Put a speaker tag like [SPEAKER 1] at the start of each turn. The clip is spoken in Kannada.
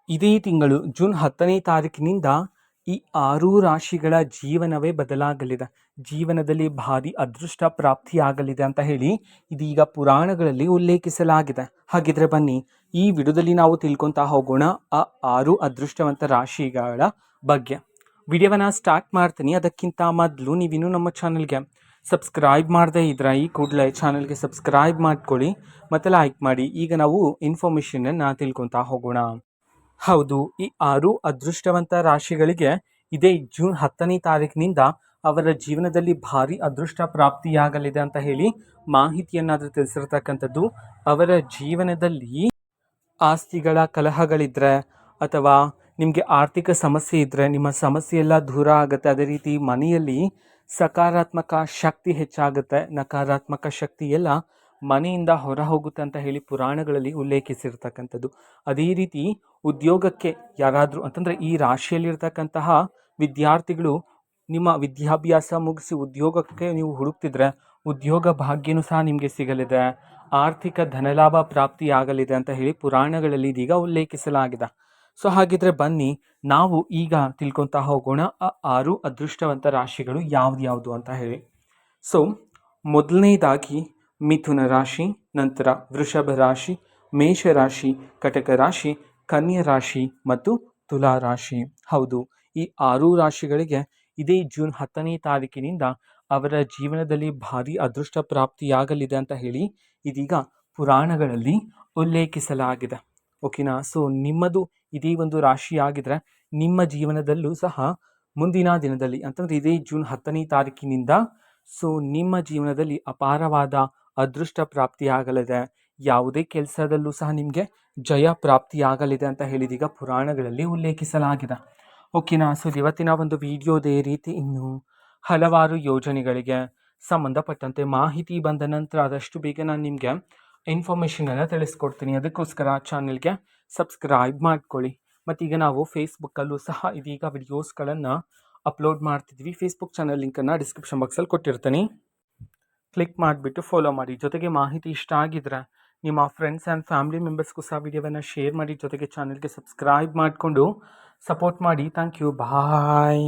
[SPEAKER 1] ಇದೇ ತಿಂಗಳು ಜೂನ್ 10ನೇ ತಾರೀಕಿನಿಂದ ಈ 6 ರಾಶಿಗಳ ಜೀವನವೇ ಬದಲಾಗಲಿದೆ. ಜೀವನದಲ್ಲಿ ಭಾರಿ ಅದೃಷ್ಟ ಪ್ರಾಪ್ತಿಯಾಗಲಿದೆ ಅಂತ ಹೇಳಿ ಇದೀಗ ಪುರಾಣಗಳಲ್ಲಿ ಉಲ್ಲೇಖಿಸಲಾಗಿದೆ. ಹಾಗಿದ್ರೆ ಬನ್ನಿ ಈ ವಿಡಿಯೋದಲ್ಲಿ ನಾವು ತಿಳ್ಕೊತಾ ಹೋಗೋಣ ಆ 6 ಅದೃಷ್ಟವಂತ ರಾಶಿಗಳ ಬಗ್ಗೆ. ವಿಡಿಯೋವನ್ನ ಸ್ಟಾರ್ಟ್ ಮಾಡ್ತೀನಿ. ಅದಕ್ಕಿಂತ ಮೊದಲು ನೀವಿನ್ನೂ ನಮ್ಮ ಚಾನಲ್ಗೆ ಸಬ್ಸ್ಕ್ರೈಬ್ ಮಾಡದೇ ಇದ್ರೆ ಈ ಕೂಡಲೇ ಚಾನಲ್ಗೆ ಸಬ್ಸ್ಕ್ರೈಬ್ ಮಾಡ್ಕೊಳ್ಳಿ ಮತ್ತು ಲೈಕ್ ಮಾಡಿ. ಈಗ ನಾವು ಇನ್ಫಾರ್ಮೇಷನನ್ನು ತಿಳ್ಕೊತಾ ಹೋಗೋಣ. ಹೌದು, ಈ 6 ಅದೃಷ್ಟವಂತ ರಾಶಿಗಳಿಗೆ ಇದೇ ಜೂನ್ 10ನೇ ತಾರೀಕಿನಿಂದ ಅವರ ಜೀವನದಲ್ಲಿ ಭಾರಿ ಅದೃಷ್ಟ ಪ್ರಾಪ್ತಿಯಾಗಲಿದೆ ಅಂತ ಹೇಳಿ ಮಾಹಿತಿಯನ್ನಾದರೂ ತಿಳಿಸಿರ್ತಕ್ಕಂಥದ್ದು. ಅವರ ಜೀವನದಲ್ಲಿ ಆಸ್ತಿಗಳ ಕಲಹಗಳಿದ್ರೆ ಅಥವಾ ನಿಮಗೆ ಆರ್ಥಿಕ ಸಮಸ್ಯೆ ಇದ್ದರೆ ನಿಮ್ಮ ಸಮಸ್ಯೆ ಎಲ್ಲ ದೂರ ಆಗುತ್ತೆ. ಅದೇ ರೀತಿ ಮನೆಯಲ್ಲಿ ಸಕಾರಾತ್ಮಕ ಶಕ್ತಿ ಹೆಚ್ಚಾಗುತ್ತೆ, ನಕಾರಾತ್ಮಕ ಶಕ್ತಿ ಎಲ್ಲ ಮನೆಯಿಂದ ಹೊರ ಹೋಗುತ್ತೆ ಅಂತ ಹೇಳಿ ಪುರಾಣಗಳಲ್ಲಿ ಉಲ್ಲೇಖಿಸಿರ್ತಕ್ಕಂಥದ್ದು. ಅದೇ ರೀತಿ ಉದ್ಯೋಗಕ್ಕೆ ಯಾರಾದರೂ ಅಂತಂದರೆ ಈ ರಾಶಿಯಲ್ಲಿರ್ತಕ್ಕಂತಹ ವಿದ್ಯಾರ್ಥಿಗಳು ನಿಮ್ಮ ವಿದ್ಯಾಭ್ಯಾಸ ಮುಗಿಸಿ ಉದ್ಯೋಗಕ್ಕೆ ನೀವು ಹುಡುಕ್ತಿದ್ರೆ ಉದ್ಯೋಗ ಭಾಗ್ಯನೂ ಸಹ ನಿಮಗೆ ಸಿಗಲಿದೆ. ಆರ್ಥಿಕ ಧನಲಾಭ ಪ್ರಾಪ್ತಿಯಾಗಲಿದೆ ಅಂತ ಹೇಳಿ ಪುರಾಣಗಳಲ್ಲಿ ಇದೀಗ ಉಲ್ಲೇಖಿಸಲಾಗಿದೆ. ಸೊ ಹಾಗಿದ್ರೆ ಬನ್ನಿ ನಾವು ಈಗ ತಿಳ್ಕೊತಾ ಹೋಗೋಣ ಆ 6 ಅದೃಷ್ಟವಂತ ರಾಶಿಗಳು ಯಾವ್ದು ಅಂತ ಹೇಳಿ. ಸೊ ಮೊದಲನೇದಾಗಿ ಮಿಥುನ ರಾಶಿ, ನಂತರ ವೃಷಭ ರಾಶಿ, ಮೇಷರಾಶಿ, ಕಟಕ ರಾಶಿ, ಕನ್ಯಾ ರಾಶಿ ಮತ್ತು ತುಲಾ ರಾಶಿ. ಹೌದು, ಈ 6 ರಾಶಿಗಳಿಗೆ ಇದೇ ಜೂನ್ 10ನೇ ತಾರೀಕಿನಿಂದ ಅವರ ಜೀವನದಲ್ಲಿ ಭಾರಿ ಅದೃಷ್ಟ ಪ್ರಾಪ್ತಿಯಾಗಲಿದೆ ಅಂತ ಹೇಳಿ ಇದೀಗ ಪುರಾಣಗಳಲ್ಲಿ ಉಲ್ಲೇಖಿಸಲಾಗಿದೆ. ಓಕೆನಾ. ಸೊ ನಿಮ್ಮದು ಇದೇ ಒಂದು ರಾಶಿ ಆಗಿದ್ರೆ ನಿಮ್ಮ ಜೀವನದಲ್ಲೂ ಸಹ ಮುಂದಿನ ದಿನದಲ್ಲಿ ಅಂತಂದರೆ ಇದೇ ಜೂನ್ 10ನೇ ತಾರೀಕಿನಿಂದ ಸೊ ನಿಮ್ಮ ಜೀವನದಲ್ಲಿ ಅಪಾರವಾದ ಅದೃಷ್ಟ ಪ್ರಾಪ್ತಿಯಾಗಲಿದೆ. ಯಾವುದೇ ಕೆಲಸದಲ್ಲೂ ಸಹ ನಿಮಗೆ ಜಯ ಪ್ರಾಪ್ತಿಯಾಗಲಿದೆ ಅಂತ ಹೇಳಿದೀಗ ಪುರಾಣಗಳಲ್ಲಿ ಉಲ್ಲೇಖಿಸಲಾಗಿದೆ. ಓಕೆನಾ. ಸೊ ಇವತ್ತಿನ ಒಂದು ವಿಡಿಯೋದೇ ರೀತಿ ಇನ್ನು ಹಲವಾರು ಯೋಜನೆಗಳಿಗೆ ಸಂಬಂಧಪಟ್ಟಂತೆ ಮಾಹಿತಿ ಬಂದ ನಂತರ ಆದಷ್ಟು ಬೇಗ ನಾನು ನಿಮಗೆ ಇನ್ಫಾರ್ಮೇಷನನ್ನು ತಿಳಿಸ್ಕೊಡ್ತೀನಿ. ಅದಕ್ಕೋಸ್ಕರ ಚಾನಲ್ಗೆ ಸಬ್ಸ್ಕ್ರೈಬ್ ಮಾಡ್ಕೊಳ್ಳಿ. ಮತ್ತೀಗ ನಾವು ಫೇಸ್ಬುಕ್ಕಲ್ಲೂ ಸಹ ಇದೀಗ ವಿಡಿಯೋಸ್ಗಳನ್ನು ಅಪ್ಲೋಡ್ ಮಾಡ್ತಿದ್ವಿ. ಫೇಸ್ಬುಕ್ ಚಾನಲ್ ಲಿಂಕನ್ನು ಡಿಸ್ಕ್ರಿಪ್ಷನ್ ಬಾಕ್ಸಲ್ಲಿ ಕೊಟ್ಟಿರ್ತೀನಿ, ಕ್ಲಿಕ್ ಮಾಡಿಬಿಟ್ಟು ಫಾಲೋ ಮಾಡಿ. ಜೊತೆಗೆ ಮಾಹಿತಿ ಇಷ್ಟ ಆಗಿದ್ರೆ ನಿಮ್ಮ ಫ್ರೆಂಡ್ಸ್ ಆ್ಯಂಡ್ ಫ್ಯಾಮಿಲಿ ಮೆಂಬರ್ಸ್ಗೂ ಸಹ ವಿಡಿಯೋವನ್ನು ಶೇರ್ ಮಾಡಿ. ಜೊತೆಗೆ ಚಾನಲ್ಗೆ ಸಬ್ಸ್ಕ್ರೈಬ್ ಮಾಡಿಕೊಂಡು ಸಪೋರ್ಟ್ ಮಾಡಿ. Thank you, bye.